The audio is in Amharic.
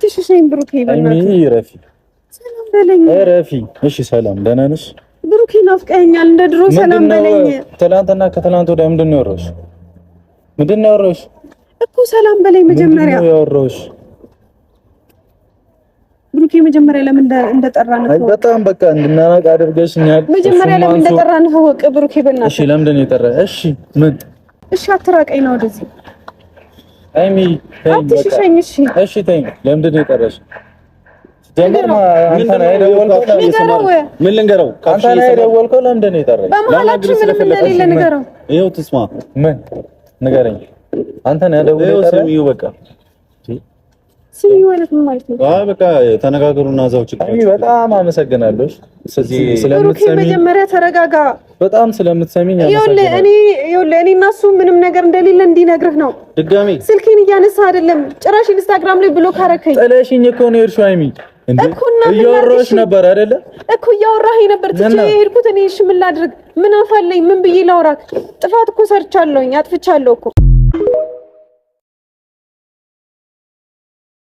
አትሽሽኝ ብሩኬ በእናትህ ረፊ ሰላም በለኝ ረፊ እሺ ሰላም ደህና ነሽ ብሩኬ ናፍቀኸኛል እንደ ድሮ ሰላም በለኝ ትናንትና ከትናንት ወዲያ ምንድን ነው ያወራሁሽ እኮ ሰላም በለኝ መጀመሪያ ያወራሁሽ ብሩኬ መጀመሪያ ለምን እንደጠራን ነው በጣም በቃ እንድናናቅ አድርገሽኛል መጀመሪያ ለምን እንደጠራን ነው ወቅ ብሩኬ በእናትህ እሺ ለምንድን ነው የጠራህ እሺ ምን እሺ አትራቀኝ ነው ወደዚህ አይሚ አትሽሸኝ እሺ ተይኝ ለምንድን ነው የጠራሽ ጀመርማ አንተ ነህ የደወልከው ምን ልንገረው አንተ ነህ የደወልከው ለምንድን ነው የጠራኝ በመሀላችን ምንም እንደሌለ ንገረው ይኸው ትስማ ምን ንገረኝ አንተ ነህ የደወልከው ስሚው በቃ ማለት ነው አይ በቃ ተነጋገሩና እዛው ችግር በጣም አመሰግናለሁ ስለምትሰሚኝ መጀመሪያ ተረጋጋ በጣም ስለምትሰሚኝ እኔ እና እሱ ምንም ነገር እንደሌለ እንዲነግርህ ነው ድጋሚ ስልኬን እያነሳ አይደለም ጭራሽ ኢንስታግራም ላይ ብሎክ አደረከኝ ጥለሽኝ እኮ ነው የሄድሽው አይሚ እያወራሽ ነበር አይደለ እኮ እያወራኸኝ ነበር ትቼ የሄድኩት እኔ እሺ ምን ላድርግ ምን አፋለኝ ምን ብዬ ላውራክ ጥፋት እኮ ሰርቻለሁኝ አጥፍቻለሁ እኮ